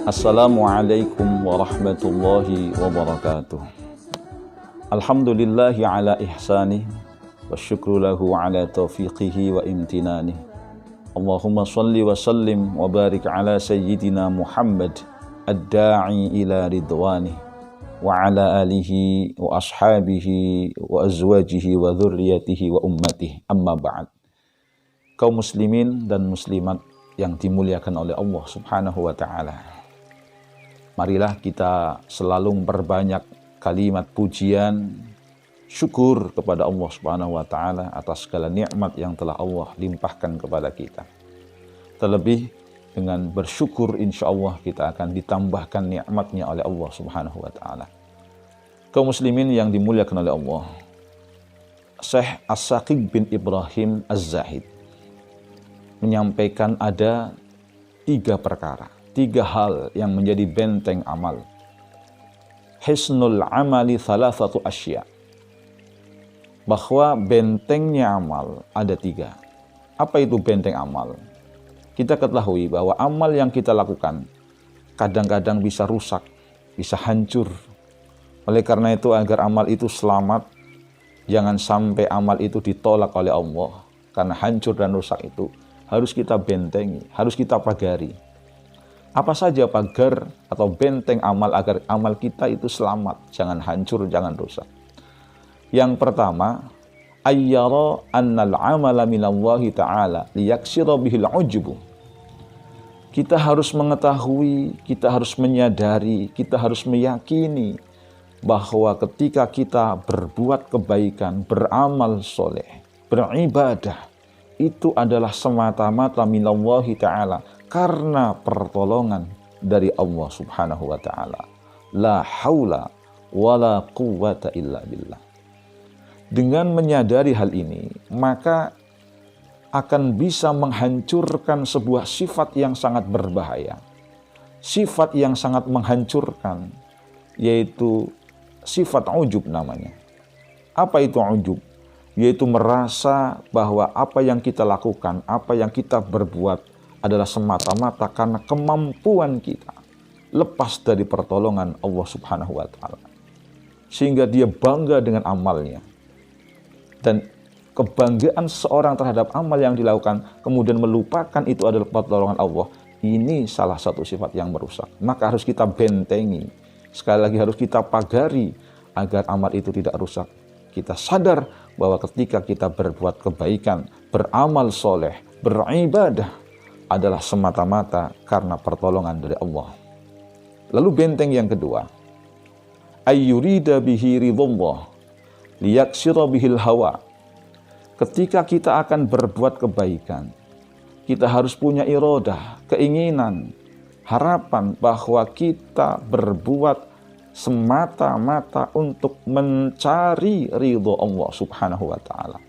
Assalamualaikum warahmatullahi wabarakatuh. Alhamdulillahi ala ihsanih wa syukru lahu ala taufiqihi wa imtinanih. Allahumma salli wa sallim wa barik ala sayyidina Muhammad ad-da'i ila ridwanih wa ala alihi wa ashabihi wa azwajihi wa dhurriyatihi wa ummatihi. Amma ba'd. Kaum muslimin dan muslimat yang dimuliakan oleh Allah Subhanahu wa ta'ala, marilah kita selalu memperbanyak kalimat pujian, syukur kepada Allah Subhanahu wa ta'ala atas segala nikmat yang telah Allah limpahkan kepada kita. Terlebih dengan bersyukur, insya Allah kita akan ditambahkan nikmatnya oleh Allah Subhanahu wa ta'ala. Kaum muslimin yang dimuliakan oleh Allah, Syekh As-Saqib bin Ibrahim Az-Zahid menyampaikan ada 3 perkara, 3 hal yang menjadi benteng amal. Hisnul amali thalathatu asya. Bahwa bentengnya amal ada 3. Apa itu benteng amal? Kita ketahui bahwa amal yang kita lakukan kadang-kadang bisa rusak, bisa hancur. Oleh karena itu, agar amal itu selamat, jangan sampai amal itu ditolak oleh Allah. Karena hancur dan rusak itu harus kita bentengi, harus kita pagari. Apa saja pagar atau benteng amal agar amal kita itu selamat, jangan hancur, jangan rusak. Yang pertama, ayyara annal amala minallahi ta'ala liyaksira bihil ujubu. Kita harus mengetahui, kita harus menyadari, kita harus meyakini bahwa ketika kita berbuat kebaikan, beramal soleh, beribadah, itu adalah semata-mata minallahi ta'ala, karena pertolongan dari Allah Subhanahu wa ta'ala. La haula wa la quwwata illa billah. Dengan menyadari hal ini, maka akan bisa menghancurkan sebuah sifat yang sangat berbahaya. Sifat yang sangat menghancurkan, yaitu sifat ujub namanya. Apa itu ujub? Yaitu merasa bahwa apa yang kita lakukan, apa yang kita berbuat adalah semata-mata karena kemampuan kita, lepas dari pertolongan Allah Subhanahu wa ta'ala. Sehingga dia bangga dengan amalnya. Dan kebanggaan seorang terhadap amal yang dilakukan, kemudian melupakan itu adalah pertolongan Allah, ini salah satu sifat yang merusak. Maka harus kita bentengi, sekali lagi harus kita pagari agar amal itu tidak rusak. Kita sadar bahwa ketika kita berbuat kebaikan, beramal soleh, beribadah, adalah semata-mata karena pertolongan dari Allah. Lalu benteng yang kedua, ayyurida bihi ridhallah liyaksira bihil hawa. Ketika kita akan berbuat kebaikan, kita harus punya iradah, keinginan, harapan bahwa kita berbuat semata-mata untuk mencari ridho Allah Subhanahu wa ta'ala.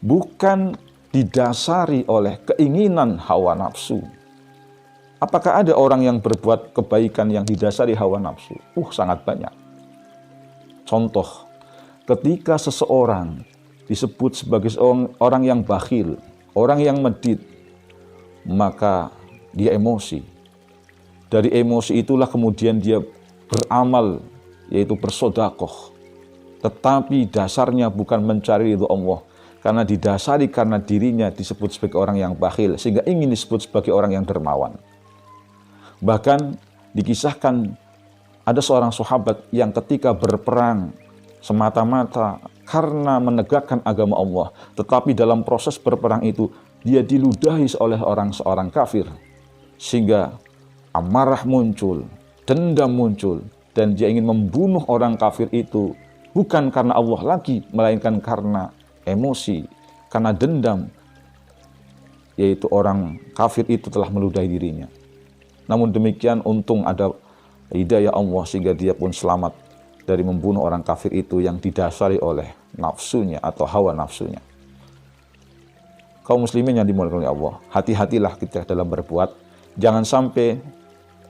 Bukan didasari oleh keinginan hawa nafsu. Apakah ada orang yang berbuat kebaikan yang didasari hawa nafsu? Sangat banyak. Contoh, ketika seseorang disebut sebagai orang yang bakhil, orang yang medit, maka dia emosi. Dari emosi itulah kemudian dia beramal, yaitu bersedekah. Tetapi dasarnya bukan mencari ridho Allah, karena didasari karena dirinya disebut sebagai orang yang bakhil, sehingga ingin disebut sebagai orang yang dermawan. Bahkan dikisahkan ada seorang sahabat yang ketika berperang semata-mata karena menegakkan agama Allah, tetapi dalam proses berperang itu dia diludahi oleh seorang kafir, sehingga amarah muncul, dendam muncul, dan dia ingin membunuh orang kafir itu bukan karena Allah lagi, melainkan karena emosi, karena dendam, yaitu orang kafir itu telah meludahi dirinya. Namun demikian, untung ada hidayah Allah sehingga dia pun selamat dari membunuh orang kafir itu yang didasari oleh nafsunya atau hawa nafsunya. Kaum muslimin yang dimuliakan oleh Allah, hati-hatilah kita dalam berbuat. Jangan sampai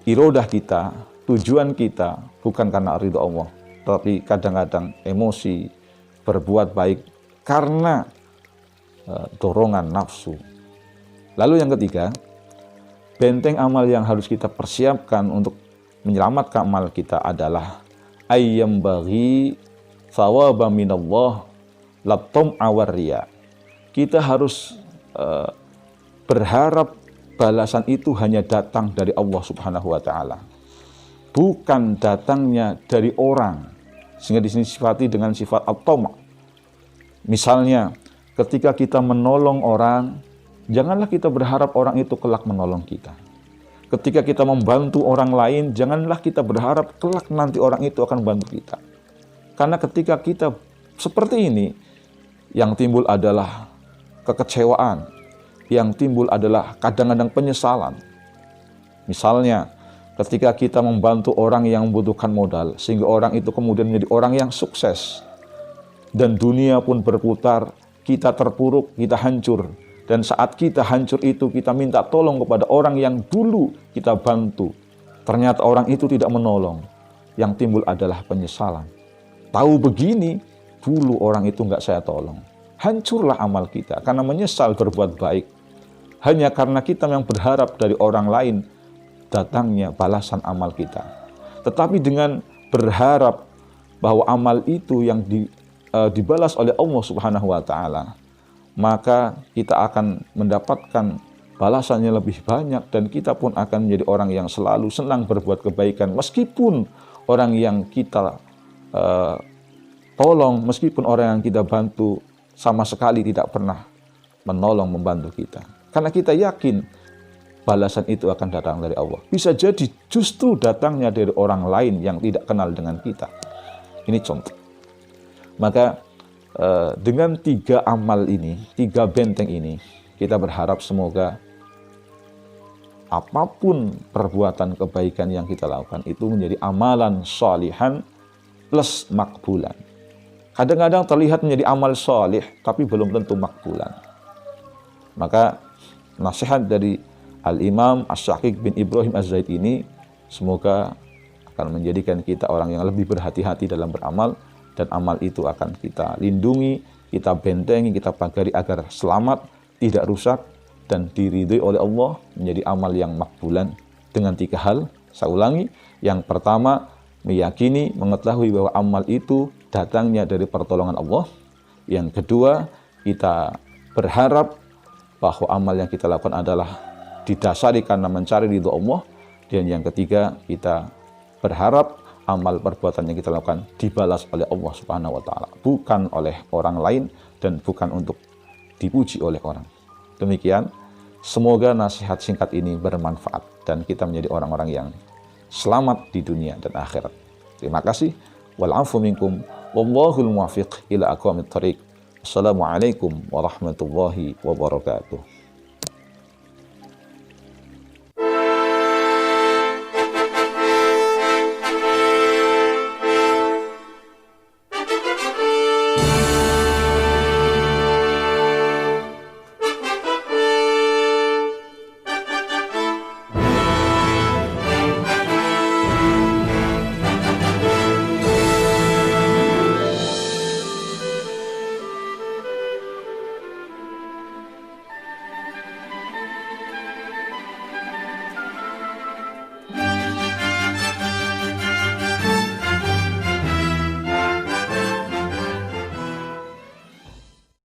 iradah kita, tujuan kita bukan karena ridha Allah, tapi kadang-kadang emosi, berbuat baik karena dorongan nafsu. Lalu yang ketiga, benteng amal yang harus kita persiapkan untuk menyelamatkan amal kita adalah ayyam bagi thawaba minallah latum awarriya. Kita harus berharap balasan itu hanya datang dari Allah Subhanahu wa taala, bukan datangnya dari orang. Sehingga di sini sifati dengan sifat at-tama'. Misalnya, ketika kita menolong orang, janganlah kita berharap orang itu kelak menolong kita. Ketika kita membantu orang lain, janganlah kita berharap kelak nanti orang itu akan bantu kita. Karena ketika kita seperti ini, yang timbul adalah kekecewaan, yang timbul adalah kadang-kadang penyesalan. Misalnya, ketika kita membantu orang yang membutuhkan modal, sehingga orang itu kemudian menjadi orang yang sukses, dan dunia pun berputar, kita terpuruk, kita hancur. Dan saat kita hancur itu, kita minta tolong kepada orang yang dulu kita bantu. Ternyata orang itu tidak menolong. Yang timbul adalah penyesalan. Tahu begini, dulu orang itu nggak saya tolong. Hancurlah amal kita, karena menyesal berbuat baik. Hanya karena kita yang berharap dari orang lain, datangnya balasan amal kita. Tetapi dengan berharap bahwa amal itu yang dibalas oleh Allah Subhanahu wa taala, maka kita akan mendapatkan balasannya lebih banyak, dan kita pun akan menjadi orang yang selalu senang berbuat kebaikan, meskipun orang yang kita tolong, meskipun orang yang kita bantu sama sekali tidak pernah menolong, membantu kita. Karena kita yakin balasan itu akan datang dari Allah. Bisa jadi justru datangnya dari orang lain yang tidak kenal dengan kita. Ini contoh. Maka dengan 3 amal ini, 3 benteng ini, kita berharap semoga apapun perbuatan kebaikan yang kita lakukan itu menjadi amalan sholihan plus makbulan. Kadang-kadang terlihat menjadi amal sholih, tapi belum tentu makbulan. Maka nasihat dari Al-Imam Asy-Syaqiq bin Ibrahim Az-Zaid ini semoga akan menjadikan kita orang yang lebih berhati-hati dalam beramal, dan amal itu akan kita lindungi, kita bentengi, kita pagari agar selamat, tidak rusak, dan diridhoi oleh Allah, menjadi amal yang makbulan dengan 3 hal. Saya ulangi, yang pertama, meyakini, mengetahui bahwa amal itu datangnya dari pertolongan Allah. Yang kedua, kita berharap bahwa amal yang kita lakukan adalah didasari karena mencari ridho Allah. Dan yang ketiga, kita berharap amal perbuatan yang kita lakukan dibalas oleh Allah Subhanahu wa taala, bukan oleh orang lain dan bukan untuk dipuji oleh orang. Demikian, semoga nasihat singkat ini bermanfaat dan kita menjadi orang-orang yang selamat di dunia dan akhirat. Terima kasih. Wal 'afu minkum wallahul muwaffiq ila aqwamit thariq. Assalamualaikum warahmatullahi wabarakatuh.